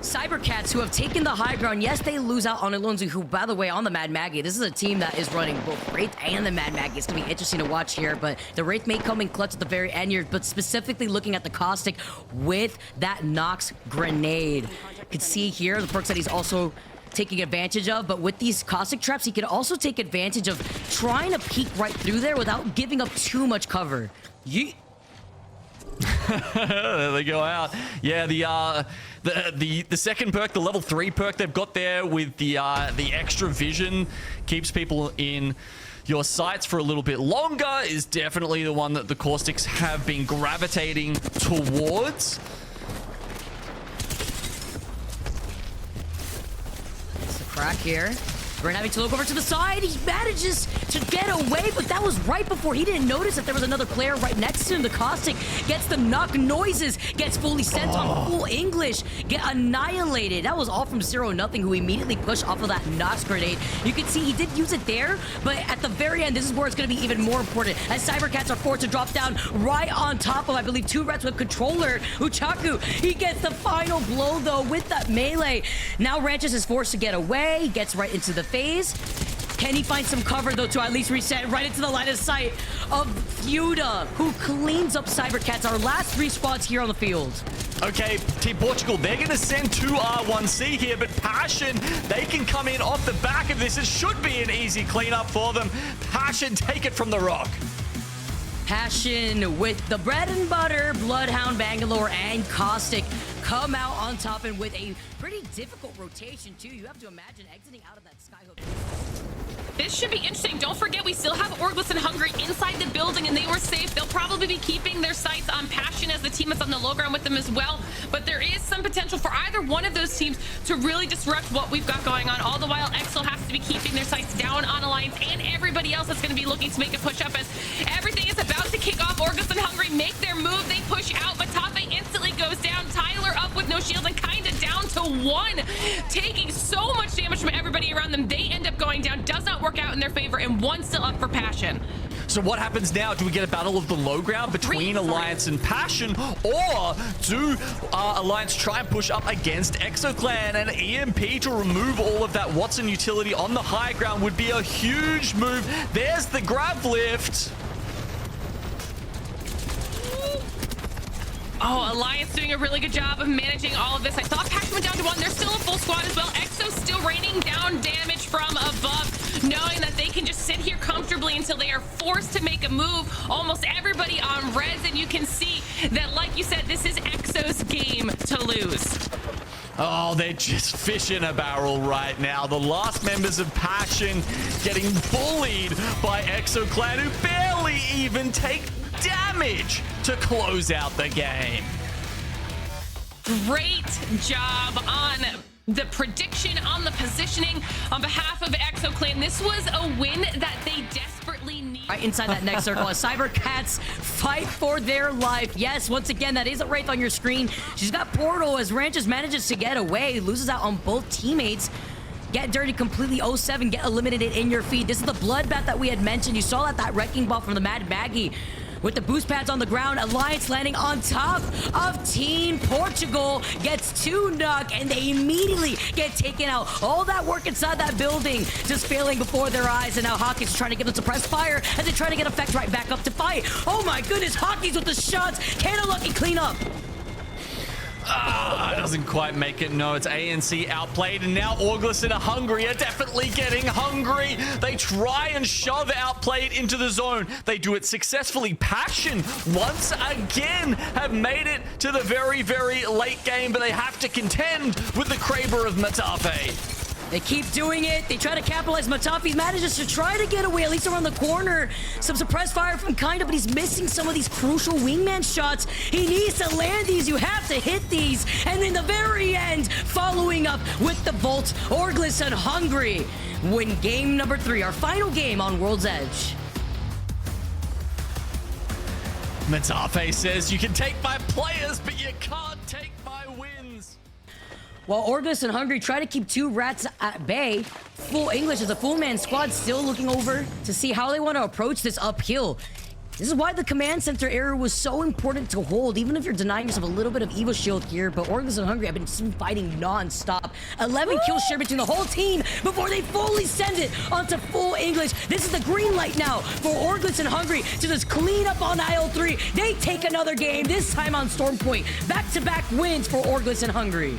Cybercats, who have taken the high ground. Yes, they lose out on Alonso, who, by the way, on the Mad Maggie, this is a team that is running both Wraith and the Mad Maggie. It's going to be interesting to watch here, but the Wraith may come in clutch at the very end here, but specifically looking at the Caustic with that Nox grenade. You can see here the perks that he's also taking advantage of, but with these Caustic traps, he can also take advantage of trying to peek right through there without giving up too much cover. Yeet. There they go out. Yeah, the second perk, the level 3 perk they've got there with the extra vision, keeps people in your sights for a little bit longer, is definitely the one that the Caustics have been gravitating towards. It's the crack here. Brent having to look over to the side. He manages to get away, but that was right before he didn't notice that there was another player right next to him. The Caustic gets the knock noises, gets fully sent on full English, get annihilated. That was all from 0-0, who immediately pushed off of that Nox grenade. You can see he did use it there, but at the very end, this is where it's going to be even more important, as Cybercats are forced to drop down right on top of, I believe, 2 Reds with controller. Uchaku, he gets the final blow, though, with that melee. Now Ranches is forced to get away. He gets right into the phase. Can he find some cover, though, to at least reset right into the line of sight of Feuda, who cleans up Cybercats, our last 3 squads here on the field? Okay, Team Portugal, they're going to send 2 R1C here, but Passion, they can come in off the back of this. It should be an easy cleanup for them. Passion, take it from the rock. Passion with the bread and butter, Bloodhound, Bangalore, and Caustic come out on top, and with a pretty difficult rotation, too. You have to imagine exiting out of that Skyhook. This should be interesting. Don't forget, we still have Orgless N Hungry inside the building, and they were safe. They'll probably be keeping their sights on Passion as the team that's on the low ground with them as well. But there is some potential for either one of those teams to really disrupt what we've got going on. All the while, Exo has to be keeping their sights down on Alliance and everybody else that's going to be looking to make a push up, as everything is about to kick off. Orgless N Hungry make their move. They push out. Matafe instantly goes down. Tyler up with no shield and kind of down to 1, taking so much damage from everybody around them. They end up going down. Does not work out in their favor, and 1 still up for Passion. So what happens now? Do we get a battle of the low ground between Alliance and Passion, or do Alliance try and push up against ExoClan? And EMP to remove all of that Watson utility on the high ground would be a huge move. There's the grab lift. Oh, Alliance doing a really good job of managing all of this. I thought Passion went down to 1. They're still a full squad as well. Exo still raining down damage from above, knowing that they can just sit here comfortably until they are forced to make a move. Almost everybody on Reds, and you can see that, like you said, this is Exo's game to lose. Oh, they're just fish in a barrel right now. The last members of Passion getting bullied by ExoClan, who barely even take damage to close out the game. Great job on the prediction, on the positioning on behalf of ExoClan. This was a win that they desperately need. Right inside that next circle, as Cybercats fight for their life. Yes, once again, that is a Wraith on your screen. She's got Portal, as Ranches manages to get away, loses out on both teammates. Get dirty completely, 07, get eliminated in your feed. This is the bloodbath that we had mentioned. You saw that wrecking ball from the Mad Maggie. With the boost pads on the ground, Alliance landing on top of Team Portugal, gets 2 knock, and they immediately get taken out. All that work inside that building just failing before their eyes, and now Hockey's trying to get them suppressed fire as they try to get effect right back up to fight. Oh my goodness, Hockey's with the shots. Can a lucky clean up? Doesn't quite make it. No, it's ANC outplayed, and now Orgless N Hungry are definitely getting hungry. They try and shove outplayed into the zone. They do it successfully. Passion once again have made it to the very, very late game, but they have to contend with the Kraber of Matafe. They keep doing it. They try to capitalize. Matafe manages to try to get away, at least around the corner. Some suppressed fire from Kinda, but he's missing some of these crucial wingman shots. He needs to land these. You have to hit these. And in the very end, following up with the Volt, Orgless N Hungry win game number 3, our final game on World's Edge. Matafe says, you can take my players, but you can't take my wins. While Orgless N Hungry try to keep 2 rats at bay, Full English is a full man squad still looking over to see how they want to approach this uphill. This is why the command center area was so important to hold, even if you're denying yourself a little bit of Evo Shield here. But Orgless and Hungry have been fighting non-stop. 11 kills shared between the whole team before they fully send it onto full English. This is the green light now for Orgless and Hungry to just clean up on IL3. They take another game, this time on Stormpoint. Back-to-back wins for Orgless and Hungry.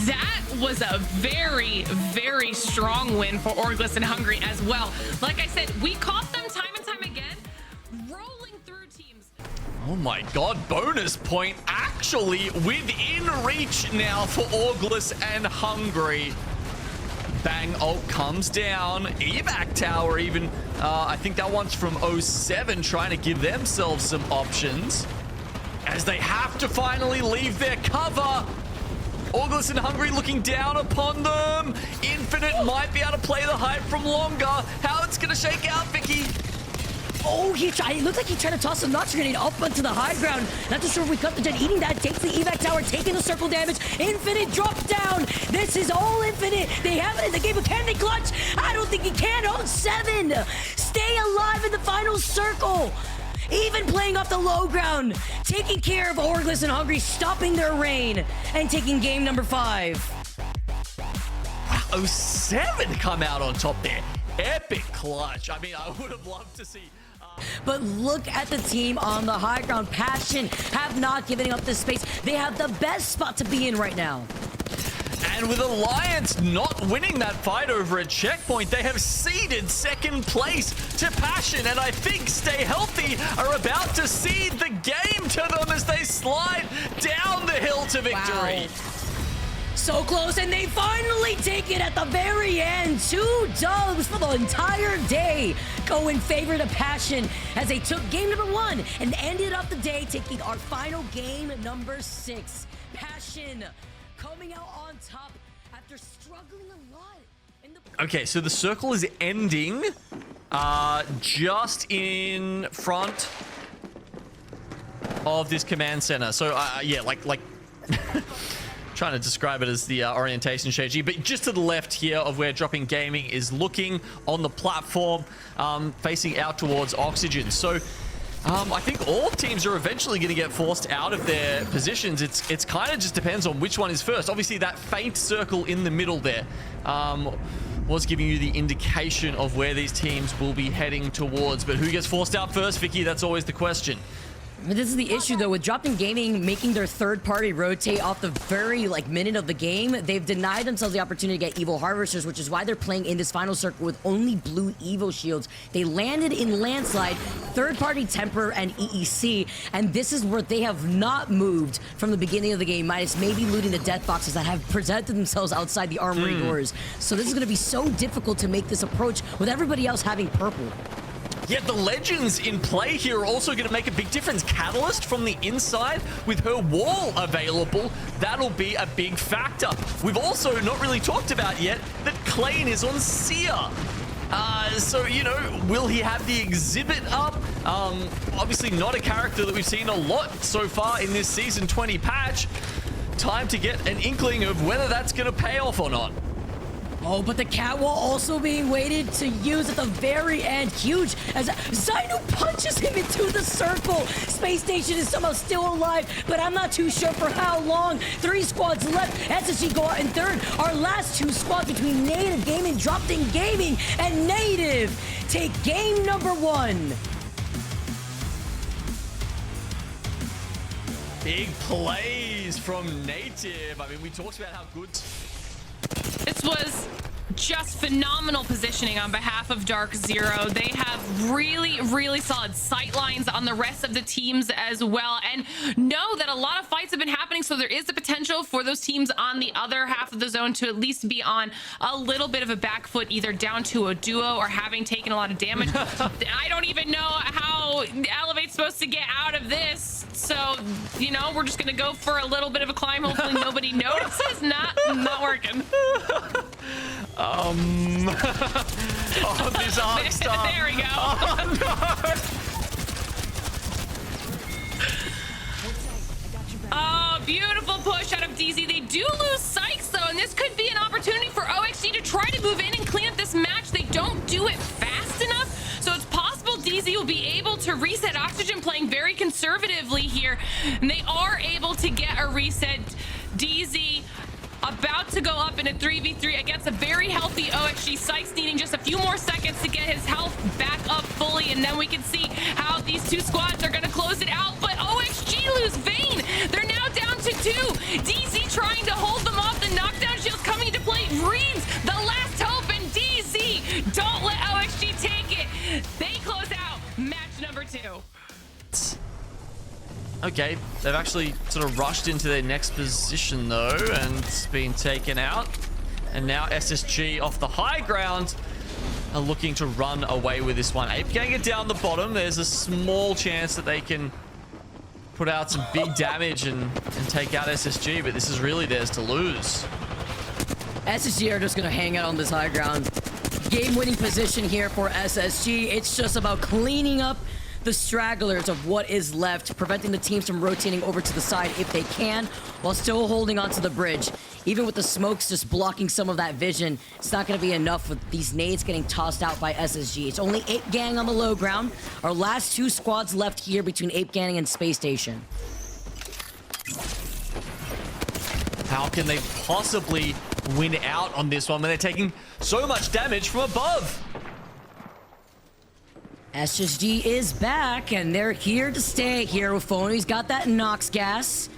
That was a very, very strong win for Orgless and Hungry as well. Like I said, we caught them time and time again, rolling through teams. Oh my god, bonus point actually within reach now for Orgless and Hungry. Bang, ult comes down. Evac Tower even, I think that one's from 07, trying to give themselves some options as they have to finally leave their cover. Orgless and Hungry looking down upon them. Infinite might be able to play the hype from longer. How it's gonna shake out, Vicky? Oh, it looked like he tried to toss a notch grenade up onto the high ground. Not too sure if we cut the jet. Eating that takes the evac tower, taking the circle damage. Infinite drops down. This is all Infinite. They have it in the game, but can they clutch? I don't think he can. 07. Stay alive in the final circle. Even playing off the low ground, taking care of Orgless and Hungry, stopping their reign, and taking game number 5. Wow, 07 come out on top there. Epic clutch. I mean, I would have loved to see. But look at the team on the high ground. Passion have not given up this space. They have the best spot to be in right now. And with Alliance not winning that fight over a checkpoint, they have ceded second place to Passion. And I think Stay Healthy are about to cede the game to them as they slide down the hill to victory. Wow. So close, and they finally take it at the very end. 2 dubs for the entire day go in favor to Passion as they took game number 1 and ended up the day taking our final game number 6. Passion coming out on top after struggling a lot in the... Okay, so the circle is ending just in front of this command center. So yeah, like trying to describe it as the orientation strategy, but just to the left here of where Dropping Gaming is looking on the platform, facing out towards Oxygen. So I think all teams are eventually going to get forced out of their positions. It's kind of just depends on which one is first. Obviously, that faint circle in the middle there was giving you the indication of where these teams will be heading towards. But who gets forced out first, Vicky? That's always the question. But this is the issue, though, with Dropping Gaming making their third-party rotate off the very, minute of the game. They've denied themselves the opportunity to get Evil Harvesters, which is why they're playing in this final circle with only blue Evo Shields. They landed in Landslide, third-party Temper, and EEC, and this is where they have not moved from the beginning of the game, minus maybe looting the death boxes that have presented themselves outside the armory doors. So this is going to be so difficult to make this approach with everybody else having purple. Yet the legends in play here are also going to make a big difference. Catalyst from the inside with her wall available, that'll be a big factor. We've also not really talked about yet that Klein is on Seer. So, you know, will he have the exhibit up? Obviously not a character that we've seen a lot so far in this Season 20 patch. Time to get an inkling of whether that's going to pay off or not. Oh, but the catwall also being waited to use at the very end. Huge as Zainu punches him into the circle. Space Station is somehow still alive, but I'm not too sure for how long. 3 squads left. SSG go out in third. Our last 2 squads between Native Gaming, Dropping Gaming, and Native take game number 1. Big plays from Native. I mean, we talked about how good... This was just phenomenal positioning on behalf of DarkZero. They have really, really solid sight lines on the rest of the teams as well, and know that a lot of fights have been happening, so there is the potential for those teams on the other half of the zone to at least be on a little bit of a back foot, either down to a duo or having taken a lot of damage. I don't even know how Elevate's supposed to get out of this, so, you know, we're just gonna go for a little bit of a climb. Hopefully nobody notices. Not working. Oh, this arc stuff. There we go. Oh, no. Oh, beautiful push out of DZ. They do lose Sykes, though, and this could be an opportunity for OXG to try to move in and clean up this match. They don't do it fast enough, so it's possible reset. Oxygen playing very conservatively here, and they are able to get a reset. DZ about to go up in a 3v3 against a very healthy OXG. Sykes needing just a few more seconds to get his health back up fully, and then we can see how these two squads are going to close it out. But OXG lose Vayne. They're now down to 2. DZ trying to hold them off. The knockdown shield's coming into play. Reeds, the last hope, and DZ don't let OXG take it. They close out match number 2. Okay, they've actually sort of rushed into their next position though, and it's been taken out. And now SSG off the high ground are looking to run away with this one. Ape Gang it down the bottom. There's a small chance that they can put out some big damage and take out SSG, but this is really theirs to lose. SSG are just going to hang out on this high ground. Game-winning position here for SSG. It's just about cleaning up the stragglers of what is left, preventing the teams from rotating over to the side if they can, while still holding onto the bridge. Even with the smokes just blocking some of that vision, it's not going to be enough with these nades getting tossed out by SSG. It's only Ape Gang on the low ground. Our last 2 squads left here between Ape Gang and Space Station. How can they possibly win out on this one when they're taking so much damage from above? SSG is back, and they're here to stay here with Phony's got that Nox gas.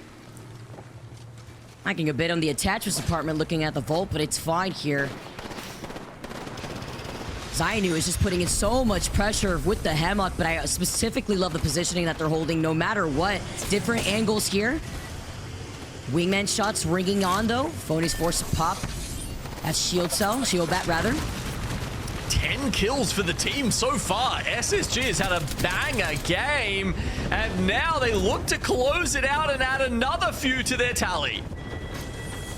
Lacking a bit on the attachments department looking at the vault, but it's fine here. Zainu is just putting in so much pressure with the Hemlock, but I specifically love the positioning that they're holding no matter what. Different angles here. Wingman shots ringing on though. Phony's forced to pop. That's shield bat rather. 10 kills for the team so far. SSG has had a banger game, and now they look to close it out and add another few to their tally.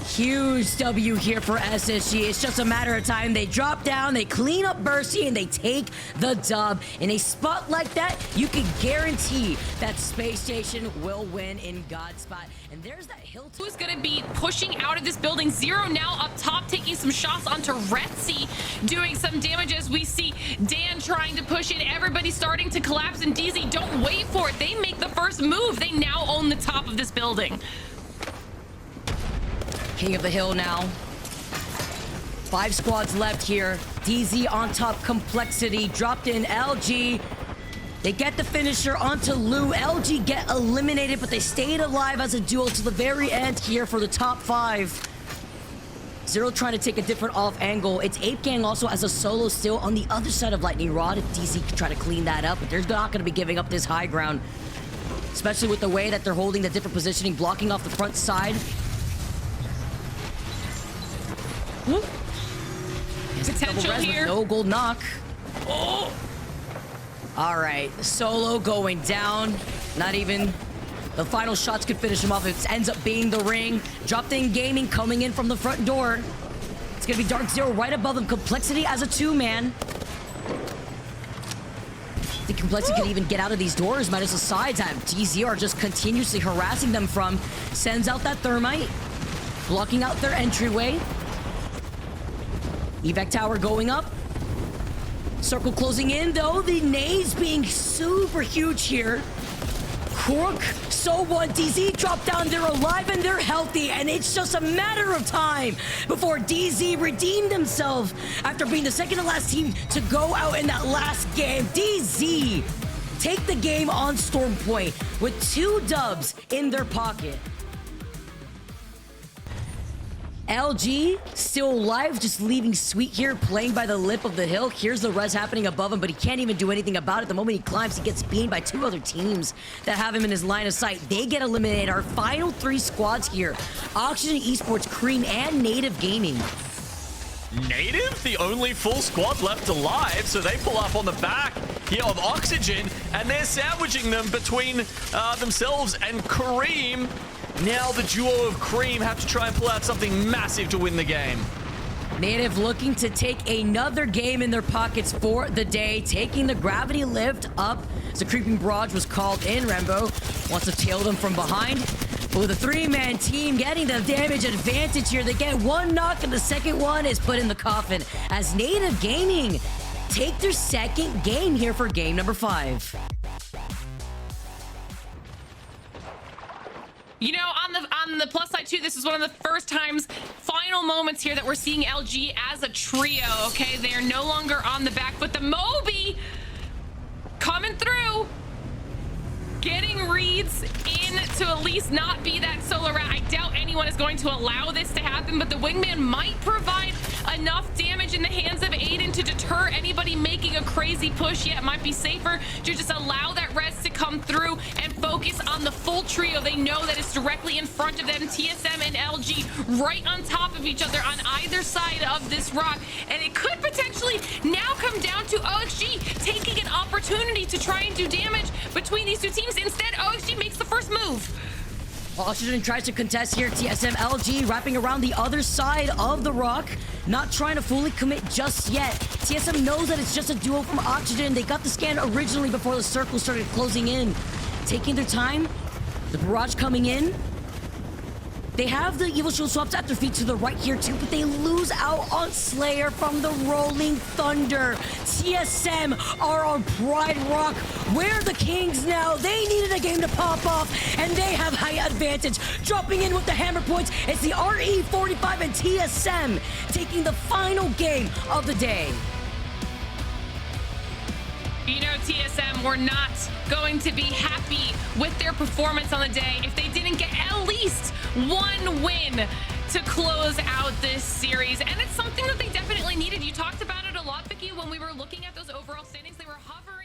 Huge W here for SSG. It's just a matter of time. They drop down, they clean up Bursty, and they take the dub. In a spot like that, you can guarantee that Space Station will win in God's spot. And there's that hill. Who's going to be pushing out of this building? Zero now up top, taking some shots onto Retzi, doing some damage as we see Dan trying to push in. Everybody starting to collapse, and DZ don't wait for it. They make the first move. They now own the top of this building. King of the hill now. 5 squads left here. DZ on top, Complexity dropped in LG. They get the finisher onto Lou. LG get eliminated, but they stayed alive as a duo to the very end here for the top 5. Zero trying to take a different off angle. It's Ape Gang also as a solo still on the other side of Lightning Rod. If DZ can try to clean that up, but they're not going to be giving up this high ground, especially with the way that they're holding the different positioning, blocking off the front side. Potential here. No gold knock. Oh. All right, solo going down. Not even the final shots could finish him off. It ends up being the ring. Dropped in gaming coming in from the front door. It's gonna be DarkZero right above him. Complexity as a 2-man. The Complexity can even get out of these doors, minus the sides that DZ are just continuously harassing them from. Sends out that thermite, blocking out their entryway. Evac tower going up. Circle closing in though. The nades being super huge here. Crook, so what? DZ dropped down. They're alive and they're healthy, and it's just a matter of time before DZ redeemed themselves after being the second to last team to go out in that last game. DZ take the game on Storm Point with 2 dubs in their pocket. LG still alive, just leaving Sweet here, playing by the lip of the hill. Here's the res happening above him, but he can't even do anything about it. The moment he climbs, he gets beamed by 2 other teams that have him in his line of sight. They get eliminated. Our final 3 squads here: Oxygen, Esports, Cream, and Native Gaming. Native, the only full squad left alive, so they pull up on the back here of Oxygen, and they're sandwiching them between themselves and Kareem. Now the duo of Cream have to try and pull out something massive to win the game. Native looking to take another game in their pockets for the day, taking the gravity lift up as the creeping barrage was called in. Rembo wants to tail them from behind, but with a 3-man team getting the damage advantage here, they get 1 knock, and the second one is put in the coffin as Native Gaming take their second game here for game number 5. You know, on the plus side too, this is one of the first times, final moments here that we're seeing LG as a trio. Okay, they are no longer on the back foot. The Moby coming through, getting reads in to at least not be that solo round. I doubt anyone is going to allow this to happen, but the wingman might provide enough damage in the hands of Aiden to deter anybody making a crazy push. Yeah, it might be safer to just allow that res to come through and focus on the full trio. They know that it's directly in front of them, TSM and LG right on top of each other on either side of this rock, and it could potentially now come down to OXG taking an opportunity to try and do damage between these two teams. Instead, OXG makes the first move. Oxygen tries to contest here. TSM LG wrapping around the other side of the rock, not trying to fully commit just yet. TSM knows that it's just a duo from Oxygen. They got the scan originally before the circle started closing in. Taking their time, the barrage coming in. They have the Evil Shield swaps at their feet to the right here too, but they lose out on Slayer from the Rolling Thunder. TSM are on Pride Rock. We're the kings now. They needed a game to pop off, and they have high advantage. Dropping in with the hammer points, it's the RE45 and TSM taking the final game of the day. You know, TSM were not going to be happy with their performance on the day if they didn't get at least one win to close out this series. And it's something that they definitely needed. You talked about it a lot, Vicky, when we were looking at those overall standings. They were hovering